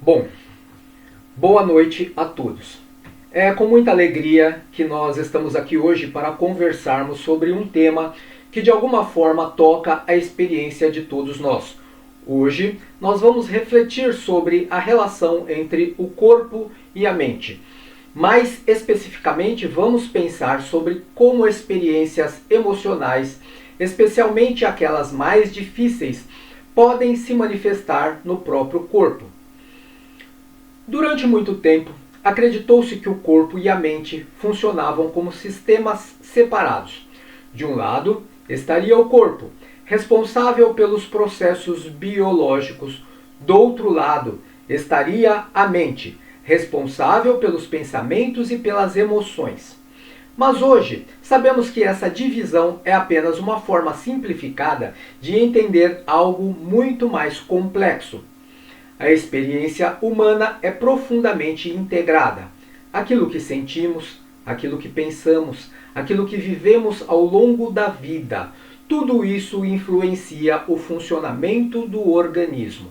Bom, boa noite a todos. É com muita alegria que nós estamos aqui hoje para conversarmos sobre um tema que de alguma forma toca a experiência de todos nós. Hoje nós vamos refletir sobre a relação entre o corpo e a mente. Mais especificamente, vamos pensar sobre como experiências emocionais, especialmente aquelas mais difíceis, podem se manifestar no próprio corpo. Durante muito tempo, acreditou-se que o corpo e a mente funcionavam como sistemas separados. De um lado, estaria o corpo, responsável pelos processos biológicos. Do outro lado, estaria a mente, responsável pelos pensamentos e pelas emoções. Mas hoje, sabemos que essa divisão é apenas uma forma simplificada de entender algo muito mais complexo. A experiência humana é profundamente integrada. Aquilo que sentimos, aquilo que pensamos, aquilo que vivemos ao longo da vida, tudo isso influencia o funcionamento do organismo.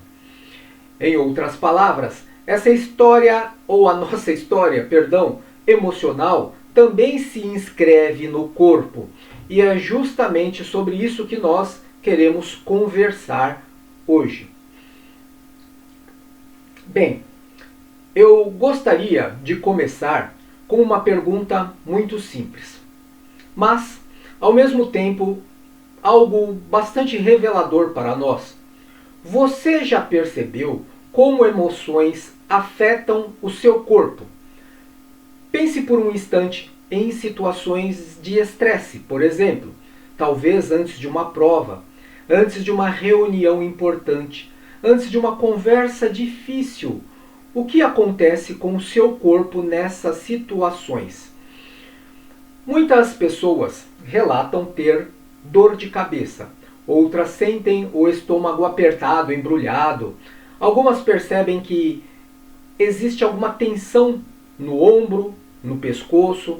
Em outras palavras, essa história, ou a nossa história, emocional, também se inscreve no corpo. E é justamente sobre isso que nós queremos conversar hoje. Bem, eu gostaria de começar com uma pergunta muito simples, mas, ao mesmo tempo, algo bastante revelador para nós. Você já percebeu como emoções afetam o seu corpo? Pense por um instante em situações de estresse, por exemplo, talvez antes de uma prova, antes de uma reunião importante, antes de uma conversa difícil. O que acontece com o seu corpo nessas situações? Muitas pessoas relatam ter dor de cabeça. Outras sentem o estômago apertado, embrulhado. Algumas percebem que existe alguma tensão no ombro, no pescoço.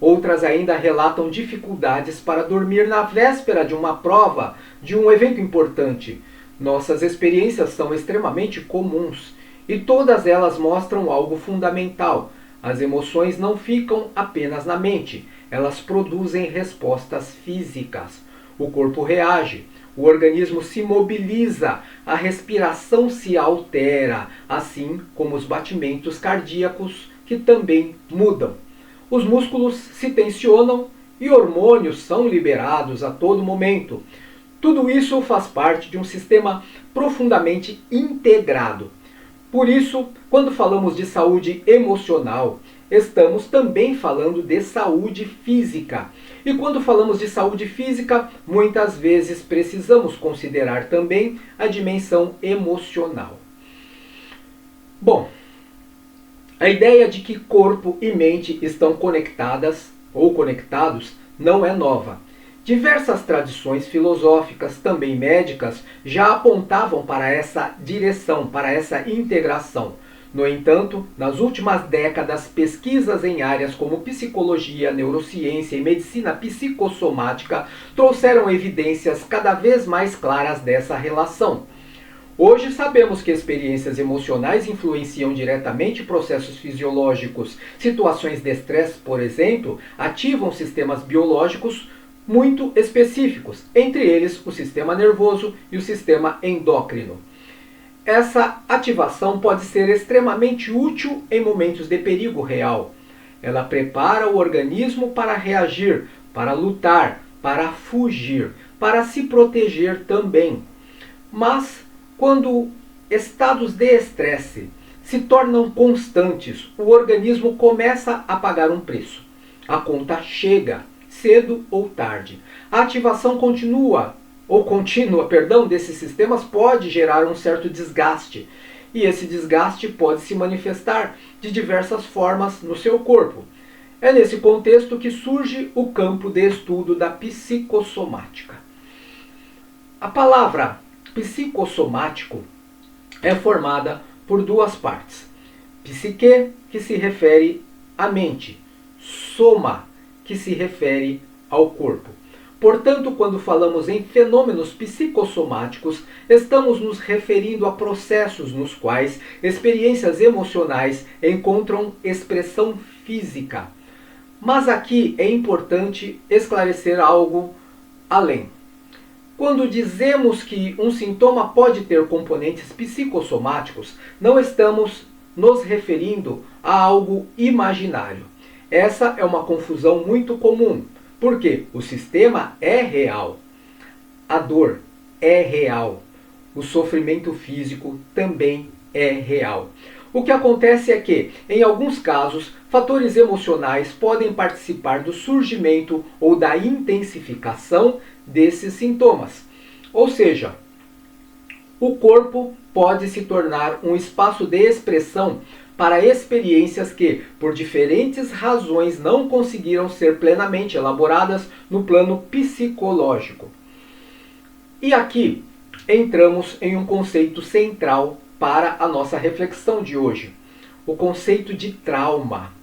Outras ainda relatam dificuldades para dormir na véspera de uma prova, de um evento importante. Nossas experiências são extremamente comuns e todas elas mostram algo fundamental. As emoções não ficam apenas na mente, elas produzem respostas físicas. O corpo reage, o organismo se mobiliza, a respiração se altera, assim como os batimentos cardíacos, que também mudam. Os músculos se tensionam e hormônios são liberados a todo momento. Tudo isso faz parte de um sistema profundamente integrado. Por isso, quando falamos de saúde emocional, estamos também falando de saúde física. E quando falamos de saúde física, muitas vezes precisamos considerar também a dimensão emocional. Bom, a ideia de que corpo e mente estão conectadas ou conectados não é nova. Diversas tradições filosóficas, também médicas, já apontavam para essa direção, para essa integração. No entanto, nas últimas décadas, pesquisas em áreas como psicologia, neurociência e medicina psicossomática trouxeram evidências cada vez mais claras dessa relação. Hoje sabemos que experiências emocionais influenciam diretamente processos fisiológicos. Situações de estresse, por exemplo, ativam sistemas biológicos muito específicos, entre eles o sistema nervoso e o sistema endócrino. Essa ativação pode ser extremamente útil em momentos de perigo real. Ela prepara o organismo para reagir, para lutar, para fugir, para se proteger também. Mas, quando estados de estresse se tornam constantes, o organismo começa a pagar um preço. A conta chega, cedo ou tarde. A ativação contínua desses sistemas pode gerar um certo desgaste. E esse desgaste pode se manifestar de diversas formas no seu corpo. É nesse contexto que surge o campo de estudo da psicossomática. A palavra psicossomático é formada por duas partes. Psique, que se refere à mente. Soma, que se refere ao corpo. Portanto, quando falamos em fenômenos psicossomáticos, estamos nos referindo a processos nos quais experiências emocionais encontram expressão física. Mas aqui é importante esclarecer algo além. Quando dizemos que um sintoma pode ter componentes psicossomáticos, não estamos nos referindo a algo imaginário. Essa é uma confusão muito comum, porque o sistema é real, a dor é real, o sofrimento físico também é real. O que acontece é que, em alguns casos, fatores emocionais podem participar do surgimento ou da intensificação desses sintomas. Ou seja, o corpo pode se tornar um espaço de expressão para experiências que, por diferentes razões, não conseguiram ser plenamente elaboradas no plano psicológico. E aqui entramos em um conceito central para a nossa reflexão de hoje, o conceito de trauma.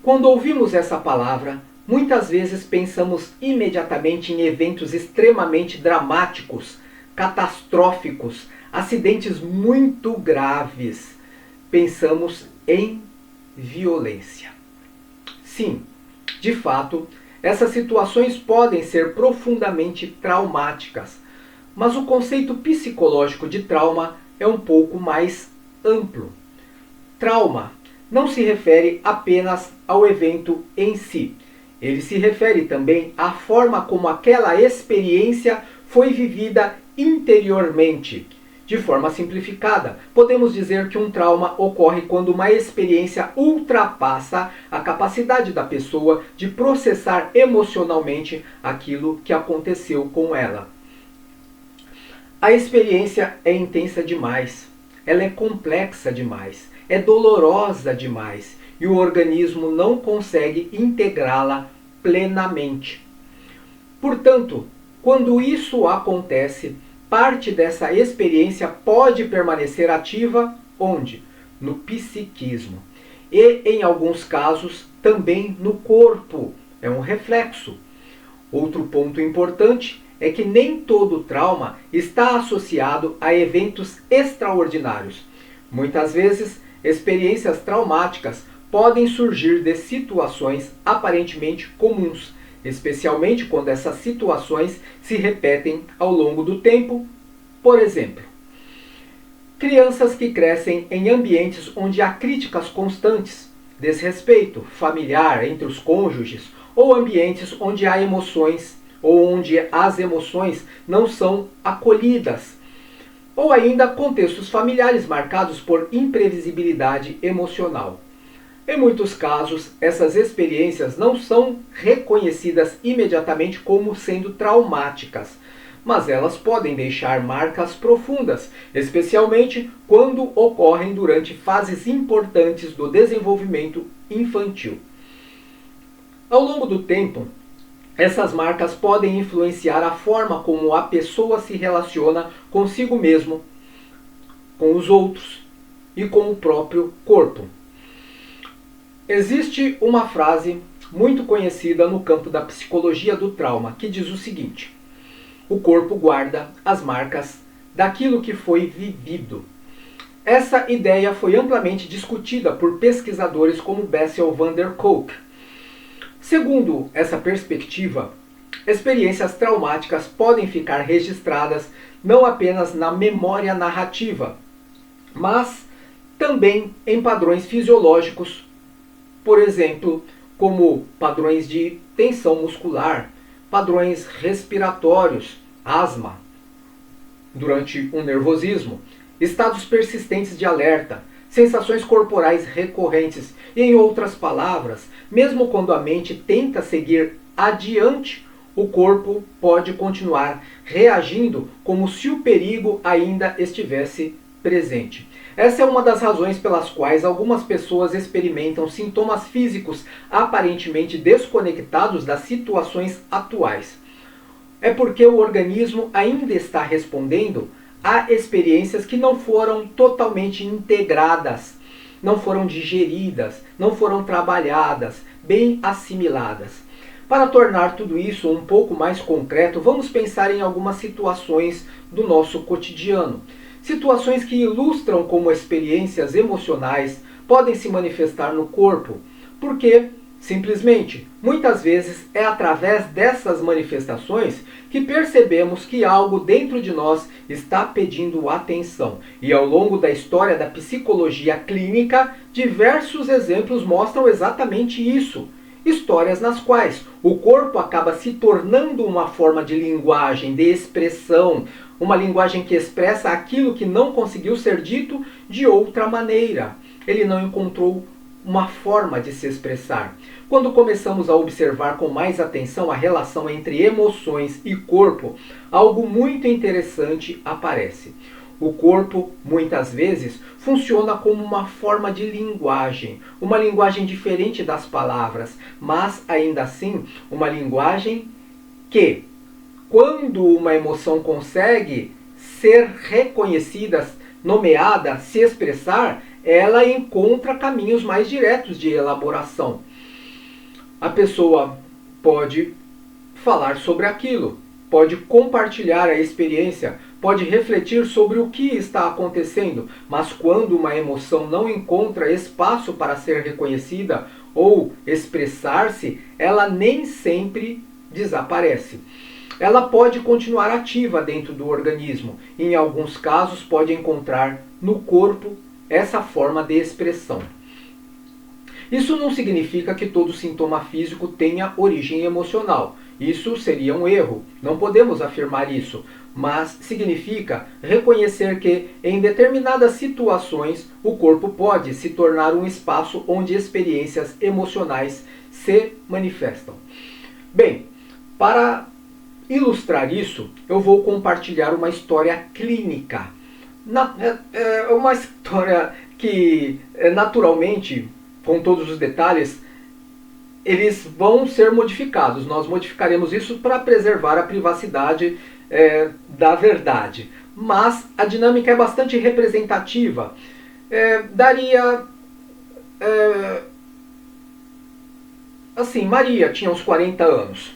Quando ouvimos essa palavra, muitas vezes pensamos imediatamente em eventos extremamente dramáticos, catastróficos, acidentes muito graves. Pensamos em violência. Sim, de fato, essas situações podem ser profundamente traumáticas, mas o conceito psicológico de trauma é um pouco mais amplo. Trauma não se refere apenas ao evento em si. Ele se refere também à forma como aquela experiência foi vivida interiormente. De forma simplificada, podemos dizer que um trauma ocorre quando uma experiência ultrapassa a capacidade da pessoa de processar emocionalmente aquilo que aconteceu com ela. A experiência é intensa demais, ela é complexa demais, é dolorosa demais e o organismo não consegue integrá-la plenamente. Portanto, quando isso acontece, parte dessa experiência pode permanecer ativa onde? No psiquismo. E, em alguns casos, também no corpo. É um reflexo. Outro ponto importante é que nem todo trauma está associado a eventos extraordinários. Muitas vezes, experiências traumáticas podem surgir de situações aparentemente comuns, especialmente quando essas situações se repetem ao longo do tempo. Por exemplo, crianças que crescem em ambientes onde há críticas constantes, desrespeito familiar entre os cônjuges, ou ambientes onde há emoções, ou onde as emoções não são acolhidas, ou ainda contextos familiares marcados por imprevisibilidade emocional. Em muitos casos, essas experiências não são reconhecidas imediatamente como sendo traumáticas, mas elas podem deixar marcas profundas, especialmente quando ocorrem durante fases importantes do desenvolvimento infantil. Ao longo do tempo, essas marcas podem influenciar a forma como a pessoa se relaciona consigo mesmo, com os outros e com o próprio corpo. Existe uma frase muito conhecida no campo da psicologia do trauma que diz o seguinte: o corpo guarda as marcas daquilo que foi vivido. Essa ideia foi amplamente discutida por pesquisadores como Bessel van der Kolk. Segundo essa perspectiva, experiências traumáticas podem ficar registradas não apenas na memória narrativa, mas também em padrões fisiológicos, por exemplo, como padrões de tensão muscular, padrões respiratórios, asma, durante um nervosismo, estados persistentes de alerta, sensações corporais recorrentes e, em outras palavras, mesmo quando a mente tenta seguir adiante, o corpo pode continuar reagindo como se o perigo ainda estivesse presente. Essa é uma das razões pelas quais algumas pessoas experimentam sintomas físicos aparentemente desconectados das situações atuais. É porque o organismo ainda está respondendo a experiências que não foram totalmente integradas, não foram digeridas, não foram trabalhadas, bem assimiladas. Para tornar tudo isso um pouco mais concreto, vamos pensar em algumas situações do nosso cotidiano. Situações que ilustram como experiências emocionais podem se manifestar no corpo, porque, simplesmente, muitas vezes é através dessas manifestações que percebemos que algo dentro de nós está pedindo atenção. E ao longo da história da psicologia clínica, diversos exemplos mostram exatamente isso. Histórias nas quais o corpo acaba se tornando uma forma de linguagem, de expressão, uma linguagem que expressa aquilo que não conseguiu ser dito de outra maneira. Ele não encontrou uma forma de se expressar. Quando começamos a observar com mais atenção a relação entre emoções e corpo, algo muito interessante aparece. O corpo, muitas vezes, funciona como uma forma de linguagem, uma linguagem diferente das palavras, mas ainda assim uma linguagem que, quando uma emoção consegue ser reconhecida, nomeada, se expressar, ela encontra caminhos mais diretos de elaboração. A pessoa pode falar sobre aquilo, pode compartilhar a experiência, pode refletir sobre o que está acontecendo, mas quando uma emoção não encontra espaço para ser reconhecida ou expressar-se, ela nem sempre desaparece. Ela pode continuar ativa dentro do organismo. Em alguns casos, pode encontrar no corpo essa forma de expressão. Isso não significa que todo sintoma físico tenha origem emocional. Isso seria um erro. Não podemos afirmar isso. Mas significa reconhecer que, em determinadas situações, o corpo pode se tornar um espaço onde experiências emocionais se manifestam. Bem, para ilustrar isso, eu vou compartilhar uma história clínica. É uma história que, naturalmente, com todos os detalhes, eles vão ser modificados. Nós modificaremos isso para preservar a privacidade da verdade. Mas a dinâmica é bastante representativa. Assim, Maria tinha uns 40 anos.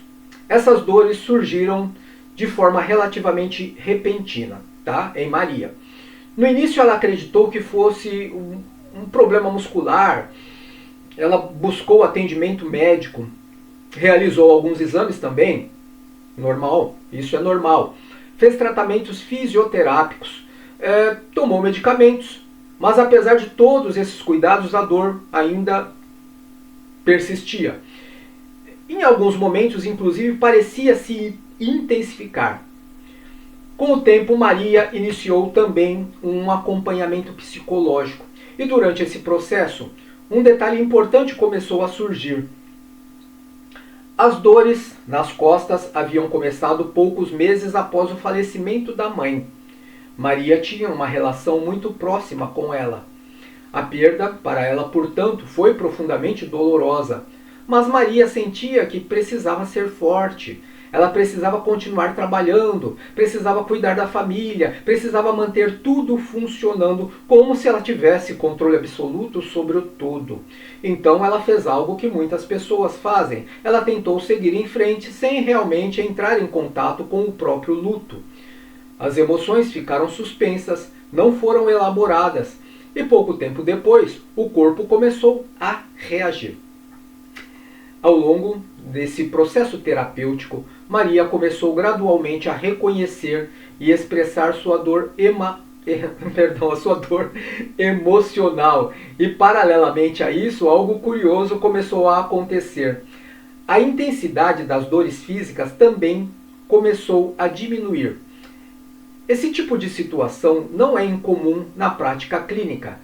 Essas dores surgiram de forma relativamente repentina, tá? Em Maria. No início ela acreditou que fosse um problema muscular. Ela buscou atendimento médico, realizou alguns exames também, normal, isso é normal. Fez tratamentos fisioterápicos, tomou medicamentos, mas apesar de todos esses cuidados, a dor ainda persistia. Em alguns momentos, inclusive, parecia se intensificar. Com o tempo, Maria iniciou também um acompanhamento psicológico. E durante esse processo, um detalhe importante começou a surgir. As dores nas costas haviam começado poucos meses após o falecimento da mãe. Maria tinha uma relação muito próxima com ela. A perda, para ela, portanto, foi profundamente dolorosa. Mas Maria sentia que precisava ser forte. Ela precisava continuar trabalhando, precisava cuidar da família, precisava manter tudo funcionando como se ela tivesse controle absoluto sobre o todo. Então ela fez algo que muitas pessoas fazem. Ela tentou seguir em frente sem realmente entrar em contato com o próprio luto. As emoções ficaram suspensas, não foram elaboradas, e pouco tempo depois o corpo começou a reagir. Ao longo desse processo terapêutico, Maria começou gradualmente a reconhecer e expressar sua dor emocional. E paralelamente a isso, algo curioso começou a acontecer. A intensidade das dores físicas também começou a diminuir. Esse tipo de situação não é incomum na prática clínica,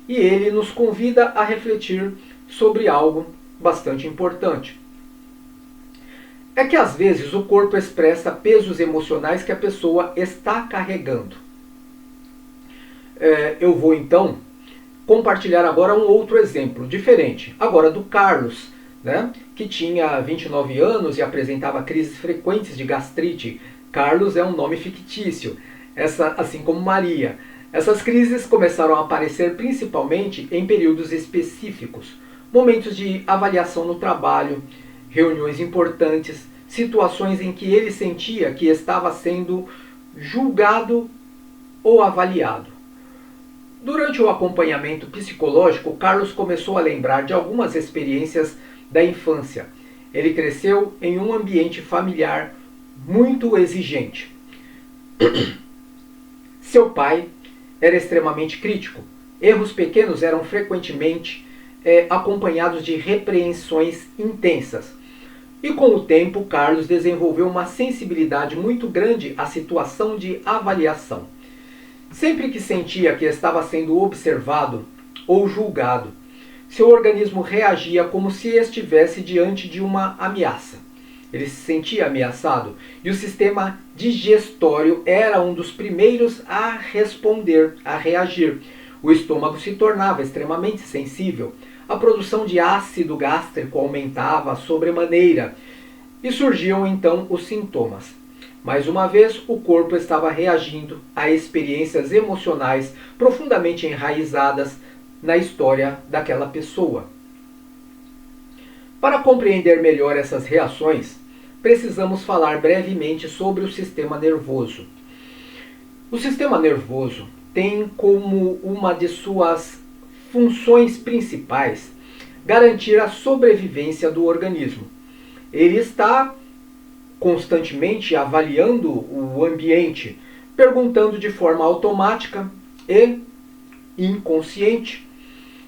e ele nos convida a refletir sobre algo bastante importante. É que às vezes o corpo expressa pesos emocionais que a pessoa está carregando. Eu vou então compartilhar agora um outro exemplo diferente, agora do Carlos, né, que tinha 29 anos e apresentava crises frequentes de gastrite. Carlos é um nome fictício, assim como Maria. Essas crises começaram a aparecer principalmente em períodos específicos, momentos de avaliação no trabalho, reuniões importantes, situações em que ele sentia que estava sendo julgado ou avaliado. Durante o acompanhamento psicológico, Carlos começou a lembrar de algumas experiências da infância. Ele cresceu em um ambiente familiar muito exigente. Seu pai era extremamente crítico. Erros pequenos eram frequentemente acompanhados de repreensões intensas. E com o tempo, Carlos desenvolveu uma sensibilidade muito grande à situação de avaliação. Sempre que sentia que estava sendo observado ou julgado, seu organismo reagia como se estivesse diante de uma ameaça. Ele se sentia ameaçado e o sistema digestório era um dos primeiros a responder, a reagir. O estômago se tornava extremamente sensível. A produção de ácido gástrico aumentava sobremaneira e surgiam então os sintomas. Mais uma vez, o corpo estava reagindo a experiências emocionais profundamente enraizadas na história daquela pessoa. Para compreender melhor essas reações, precisamos falar brevemente sobre o sistema nervoso. O sistema nervoso tem como uma de suas funções principais garantir a sobrevivência do organismo. Ele está constantemente avaliando o ambiente, perguntando de forma automática e inconsciente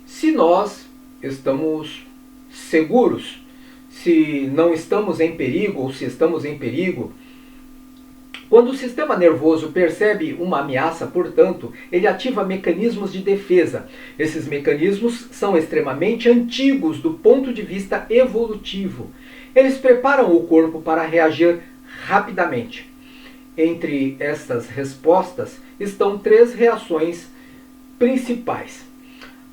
se nós estamos seguros, se não estamos em perigo ou se estamos em perigo. Quando o sistema nervoso percebe uma ameaça, portanto, ele ativa mecanismos de defesa. Esses mecanismos são extremamente antigos do ponto de vista evolutivo. Eles preparam o corpo para reagir rapidamente. Entre estas respostas estão 3 reações principais.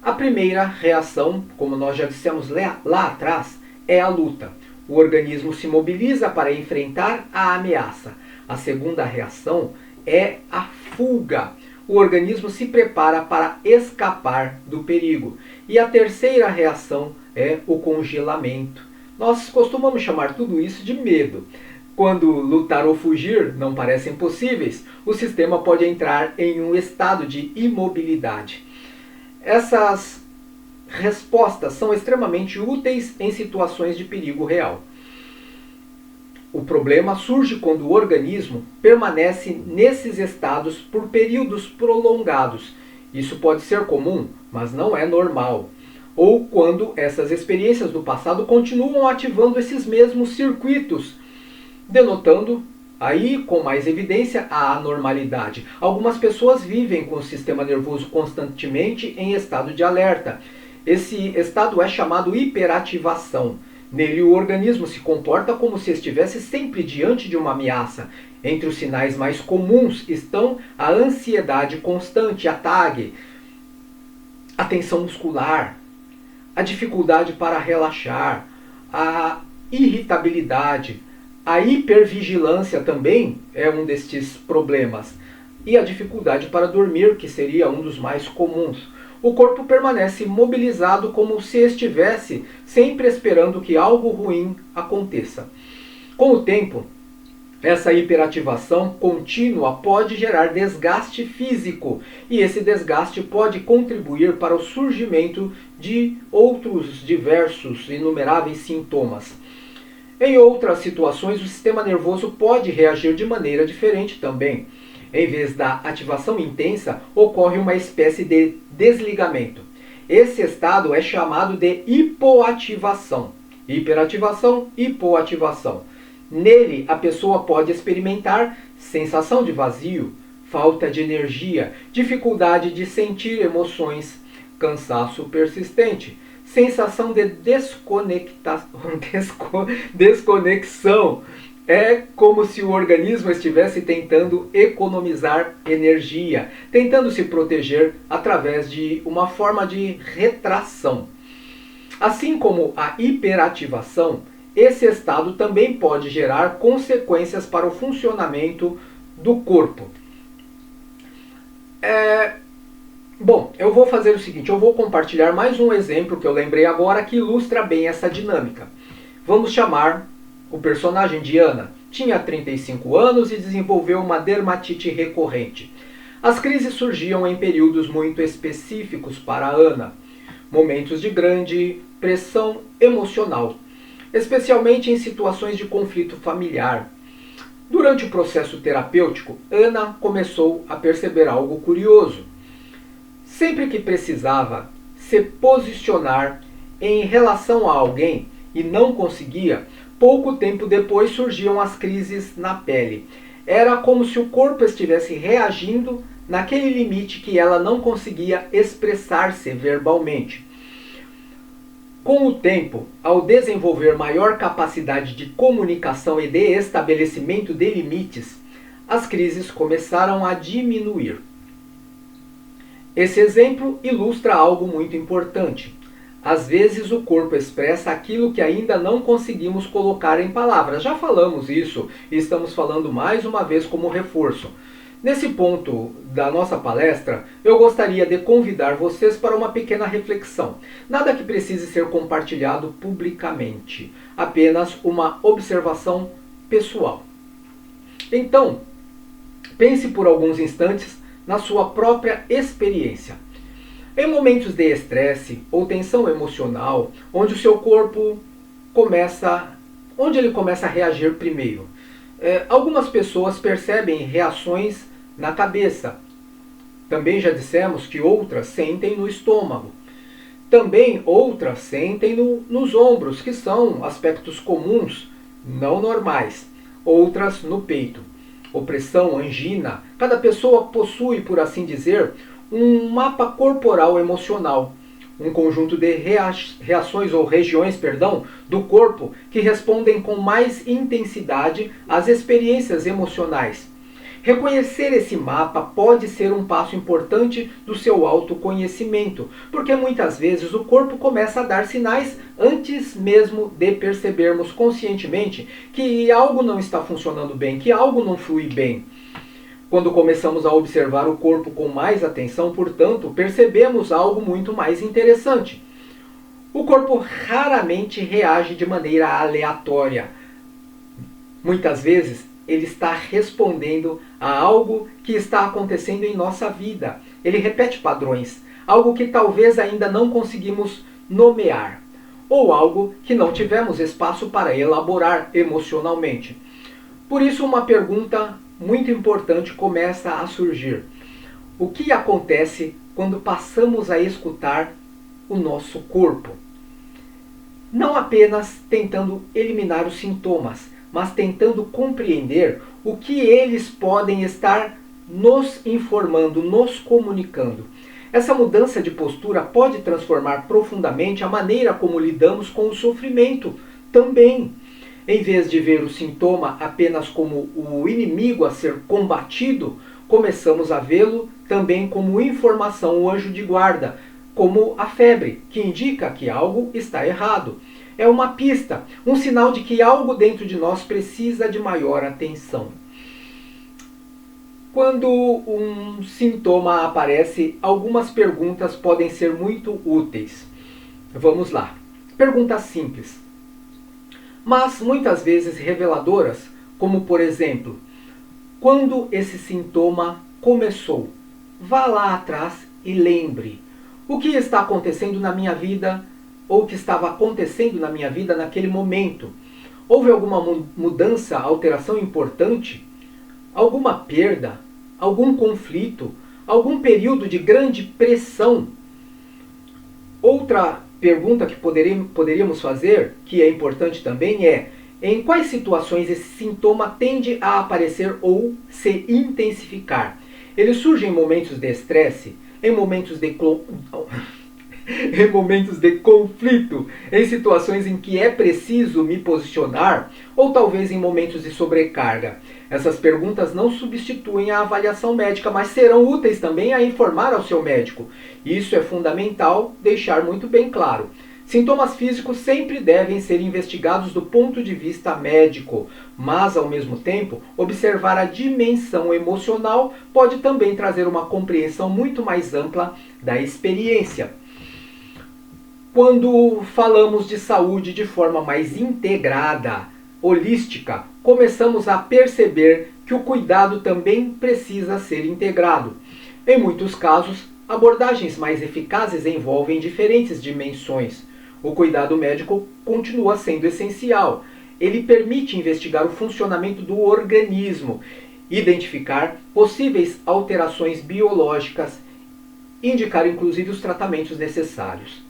A primeira reação, como nós já dissemos lá atrás, é a luta. O organismo se mobiliza para enfrentar a ameaça. A segunda reação é a fuga. O organismo se prepara para escapar do perigo. E a terceira reação é o congelamento. Nós costumamos chamar tudo isso de medo. Quando lutar ou fugir não parecem possíveis, o sistema pode entrar em um estado de imobilidade. Essas respostas são extremamente úteis em situações de perigo real. O problema surge quando o organismo permanece nesses estados por períodos prolongados. Isso pode ser comum, mas não é normal. Ou quando essas experiências do passado continuam ativando esses mesmos circuitos, denotando aí com mais evidência a anormalidade. Algumas pessoas vivem com o sistema nervoso constantemente em estado de alerta. Esse estado é chamado hiperativação. Nele o organismo se comporta como se estivesse sempre diante de uma ameaça. Entre os sinais mais comuns estão a ansiedade constante, a TAG, a tensão muscular, a dificuldade para relaxar, a irritabilidade, a hipervigilância também é um destes problemas, e a dificuldade para dormir, que seria um dos mais comuns. O corpo permanece mobilizado como se estivesse sempre esperando que algo ruim aconteça. Com o tempo, essa hiperativação contínua pode gerar desgaste físico, e esse desgaste pode contribuir para o surgimento de outros diversos, inumeráveis sintomas. Em outras situações, o sistema nervoso pode reagir de maneira diferente também. Em vez da ativação intensa, ocorre uma espécie de desligamento. Esse estado é chamado de hipoativação. Hiperativação, hipoativação. Nele, a pessoa pode experimentar sensação de vazio, falta de energia, dificuldade de sentir emoções, cansaço persistente, sensação de desconexão. É como se o organismo estivesse tentando economizar energia, tentando se proteger através de uma forma de retração. Assim como a hiperativação, esse estado também pode gerar consequências para o funcionamento do corpo. Bom, eu vou fazer o seguinte, eu vou compartilhar mais um exemplo que eu lembrei agora que ilustra bem essa dinâmica. Vamos chamar o personagem de Ana. Tinha 35 anos e desenvolveu uma dermatite recorrente. As crises surgiam em períodos muito específicos para Ana, momentos de grande pressão emocional, especialmente em situações de conflito familiar. Durante o processo terapêutico, Ana começou a perceber algo curioso. Sempre que precisava se posicionar em relação a alguém e não conseguia, pouco tempo depois surgiam as crises na pele. Era como se o corpo estivesse reagindo naquele limite que ela não conseguia expressar-se verbalmente. Com o tempo, ao desenvolver maior capacidade de comunicação e de estabelecimento de limites, as crises começaram a diminuir. Esse exemplo ilustra algo muito importante. Às vezes o corpo expressa aquilo que ainda não conseguimos colocar em palavras. Já falamos isso e estamos falando mais uma vez como reforço. Nesse ponto da nossa palestra, eu gostaria de convidar vocês para uma pequena reflexão. Nada que precise ser compartilhado publicamente, apenas uma observação pessoal. Então, pense por alguns instantes na sua própria experiência. Em momentos de estresse ou tensão emocional, onde o seu corpo começa a reagir primeiro. Algumas pessoas percebem reações na cabeça. Também já dissemos que outras sentem no estômago. Também outras sentem nos ombros, que são aspectos comuns, não normais. Outras no peito. Opressão, angina. Cada pessoa possui, por assim dizer, um mapa corporal emocional, um conjunto de reações ou regiões, do corpo que respondem com mais intensidade às experiências emocionais. Reconhecer esse mapa pode ser um passo importante do seu autoconhecimento, porque muitas vezes o corpo começa a dar sinais antes mesmo de percebermos conscientemente que algo não está funcionando bem, que algo não flui bem. Quando começamos a observar o corpo com mais atenção, portanto, percebemos algo muito mais interessante. O corpo raramente reage de maneira aleatória. Muitas vezes, ele está respondendo a algo que está acontecendo em nossa vida. Ele repete padrões, algo que talvez ainda não conseguimos nomear, ou algo que não tivemos espaço para elaborar emocionalmente. Por isso, uma pergunta muito importante começa a surgir. O que acontece quando passamos a escutar o nosso corpo? Não apenas tentando eliminar os sintomas, mas tentando compreender o que eles podem estar nos informando, nos comunicando. Essa mudança de postura pode transformar profundamente a maneira como lidamos com o sofrimento também. Em vez de ver o sintoma apenas como o inimigo a ser combatido, começamos a vê-lo também como informação, o anjo de guarda, como a febre, que indica que algo está errado. É uma pista, um sinal de que algo dentro de nós precisa de maior atenção. Quando um sintoma aparece, algumas perguntas podem ser muito úteis. Vamos lá. Perguntas simples, mas muitas vezes reveladoras, como por exemplo, quando esse sintoma começou? Vá lá atrás e lembre o que está acontecendo na minha vida ou o que estava acontecendo na minha vida naquele momento. Houve alguma mudança, alteração importante? Alguma perda? Algum conflito? Algum período de grande pressão? Outra pergunta que poderíamos fazer, que é importante também, é: em quais situações esse sintoma tende a aparecer ou se intensificar? Ele surge em momentos de estresse, em momentos de conflito, em situações em que é preciso me posicionar, ou talvez em momentos de sobrecarga. Essas perguntas não substituem a avaliação médica, mas serão úteis também a informar ao seu médico. Isso é fundamental deixar muito bem claro. Sintomas físicos sempre devem ser investigados do ponto de vista médico, mas, ao mesmo tempo, observar a dimensão emocional pode também trazer uma compreensão muito mais ampla da experiência. Quando falamos de saúde de forma mais integrada, holística, começamos a perceber que o cuidado também precisa ser integrado. Em muitos casos, abordagens mais eficazes envolvem diferentes dimensões. O cuidado médico continua sendo essencial. Ele permite investigar o funcionamento do organismo, identificar possíveis alterações biológicas, indicar inclusive os tratamentos necessários.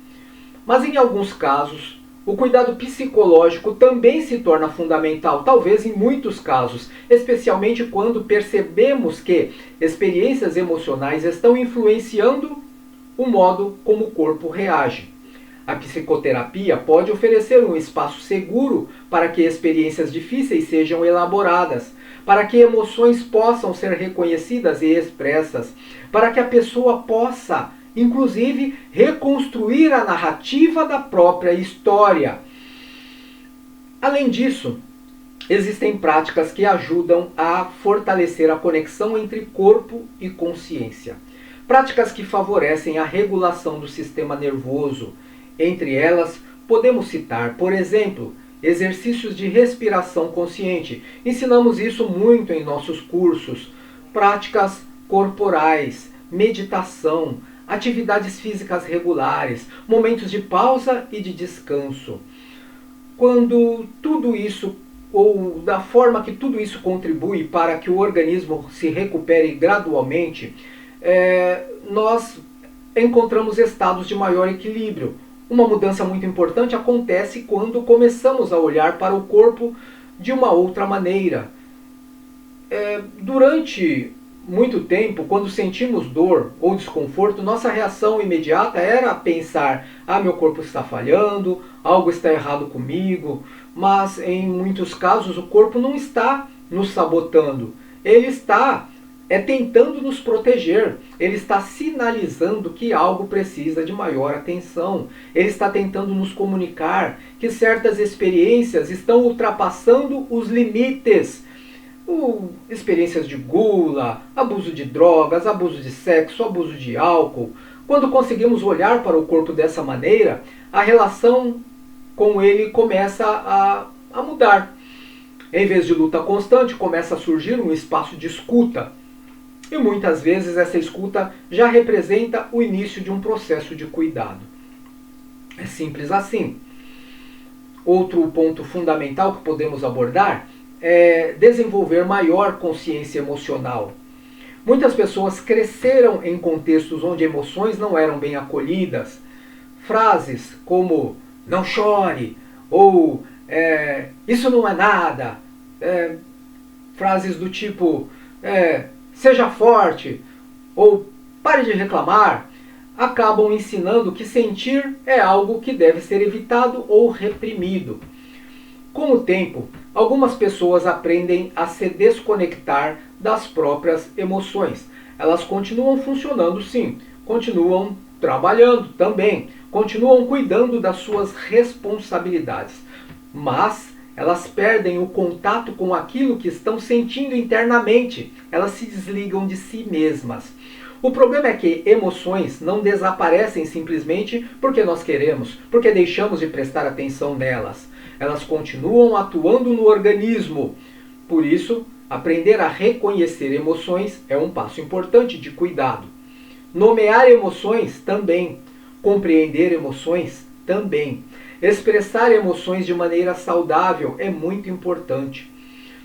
Mas em alguns casos, o cuidado psicológico também se torna fundamental, talvez em muitos casos, especialmente quando percebemos que experiências emocionais estão influenciando o modo como o corpo reage. A psicoterapia pode oferecer um espaço seguro para que experiências difíceis sejam elaboradas, para que emoções possam ser reconhecidas e expressas, para que a pessoa possa inclusive reconstruir a narrativa da própria história. Além disso, existem práticas que ajudam a fortalecer a conexão entre corpo e consciência. Práticas que favorecem a regulação do sistema nervoso. Entre elas, podemos citar, por exemplo, exercícios de respiração consciente. Ensinamos isso muito em nossos cursos. Práticas corporais, meditação, atividades físicas regulares, momentos de pausa e de descanso. Quando tudo isso, ou da forma que tudo isso contribui para que o organismo se recupere gradualmente, nós encontramos estados de maior equilíbrio. Uma mudança muito importante acontece quando começamos a olhar para o corpo de uma outra maneira. Durante muito tempo, quando sentimos dor ou desconforto, nossa reação imediata era pensar: meu corpo está falhando, algo está errado comigo. Mas em muitos casos o corpo não está nos sabotando, ele está tentando nos proteger, ele está sinalizando que algo precisa de maior atenção, ele está tentando nos comunicar que certas experiências estão ultrapassando os limites. Experiências de gula, abuso de drogas, abuso de sexo, abuso de álcool. Quando conseguimos olhar para o corpo dessa maneira, a relação com ele começa a mudar. Em vez de luta constante, começa a surgir um espaço de escuta. E muitas vezes essa escuta já representa o início de um processo de cuidado. É simples assim. Outro ponto fundamental que podemos abordar é desenvolver maior consciência emocional. Muitas pessoas cresceram em contextos onde emoções não eram bem acolhidas. Frases como "não chore" ou "isso não é nada", frases do tipo "seja forte" ou "pare de reclamar", acabam ensinando que sentir é algo que deve ser evitado ou reprimido. Com o tempo, algumas pessoas aprendem a se desconectar das próprias emoções. Elas continuam funcionando, sim, continuam trabalhando também, continuam cuidando das suas responsabilidades, mas elas perdem o contato com aquilo que estão sentindo internamente, elas se desligam de si mesmas. O problema é que emoções não desaparecem simplesmente porque nós queremos, porque deixamos de prestar atenção nelas. Elas continuam atuando no organismo. Por isso, aprender a reconhecer emoções é um passo importante de cuidado. Nomear emoções também. Compreender emoções também. Expressar emoções de maneira saudável é muito importante.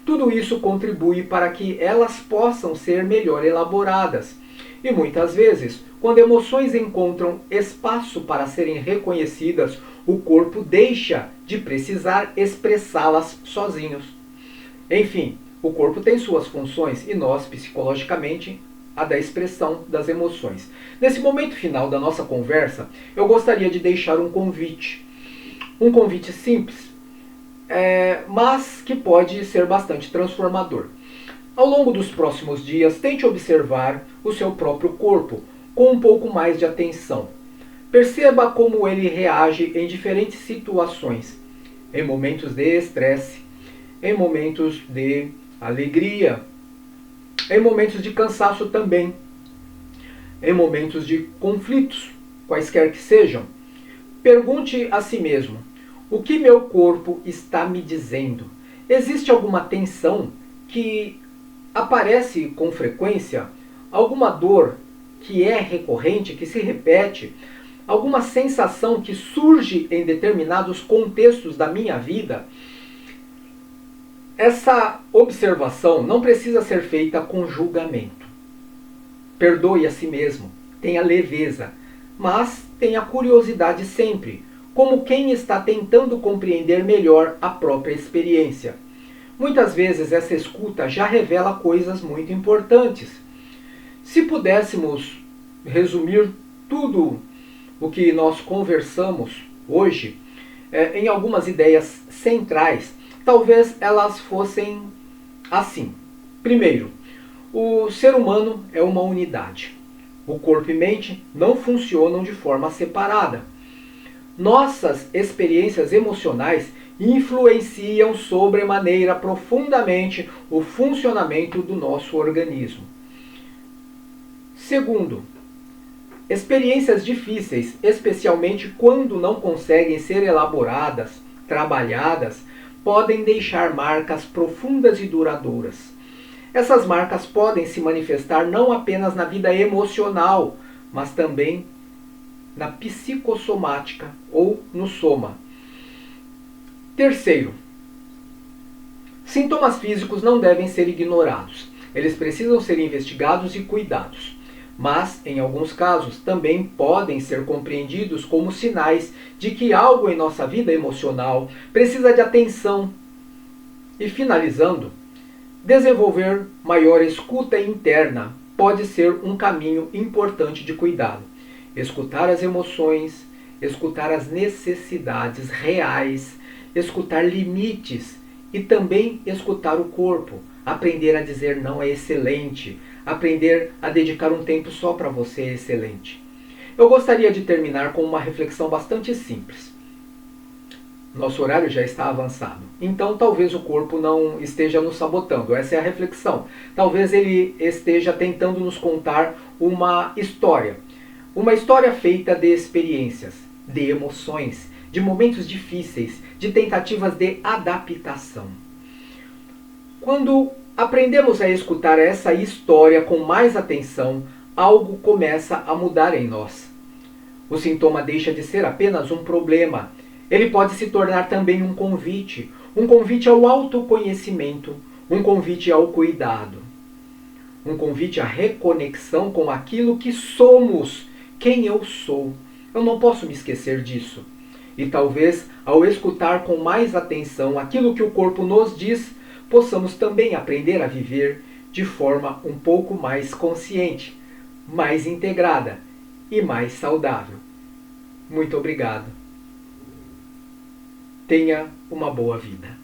Tudo isso contribui para que elas possam ser melhor elaboradas. E muitas vezes, quando emoções encontram espaço para serem reconhecidas, o corpo deixa de precisar expressá-las sozinhos. Enfim, o corpo tem suas funções e nós, psicologicamente, a da expressão das emoções. Nesse momento final da nossa conversa, eu gostaria de deixar um convite. Um convite simples, mas que pode ser bastante transformador. Ao longo dos próximos dias, tente observar o seu próprio corpo com um pouco mais de atenção. Perceba como ele reage em diferentes situações, em momentos de estresse, em momentos de alegria, em momentos de cansaço também, em momentos de conflitos, quaisquer que sejam. Pergunte a si mesmo: o que meu corpo está me dizendo? Existe alguma tensão que aparece com frequência? Alguma dor que é recorrente, que se repete? Alguma sensação que surge em determinados contextos da minha vida? Essa observação não precisa ser feita com julgamento. Perdoe a si mesmo, tenha leveza, mas tenha curiosidade sempre, como quem está tentando compreender melhor a própria experiência. Muitas vezes essa escuta já revela coisas muito importantes. Se pudéssemos resumir tudo o que nós conversamos hoje em algumas ideias centrais, talvez elas fossem assim. Primeiro, o ser humano é uma unidade. O corpo e mente não funcionam de forma separada. Nossas experiências emocionais influenciam sobremaneira profundamente o funcionamento do nosso organismo. Segundo, experiências difíceis, especialmente quando não conseguem ser elaboradas, trabalhadas, podem deixar marcas profundas e duradouras. Essas marcas podem se manifestar não apenas na vida emocional, mas também na psicossomática ou no soma. Terceiro, sintomas físicos não devem ser ignorados. Eles precisam ser investigados e cuidados. Mas, em alguns casos, também podem ser compreendidos como sinais de que algo em nossa vida emocional precisa de atenção. E finalizando, desenvolver maior escuta interna pode ser um caminho importante de cuidado. Escutar as emoções, escutar as necessidades reais, escutar limites e também escutar o corpo. Aprender a dizer não é excelente. Aprender a dedicar um tempo só para você é excelente. Eu gostaria de terminar com uma reflexão bastante simples. Nosso horário já está avançado. Então talvez o corpo não esteja nos sabotando. Essa é a reflexão. Talvez ele esteja tentando nos contar uma história. Uma história feita de experiências, de emoções, de momentos difíceis, de tentativas de adaptação. Quando aprendemos a escutar essa história com mais atenção, algo começa a mudar em nós. O sintoma deixa de ser apenas um problema. Ele pode se tornar também um convite ao autoconhecimento, um convite ao cuidado, um convite à reconexão com aquilo que somos, quem eu sou. Eu não posso me esquecer disso. E talvez, ao escutar com mais atenção aquilo que o corpo nos diz, possamos também aprender a viver de forma um pouco mais consciente, mais integrada e mais saudável. Muito obrigado. Tenha uma boa vida.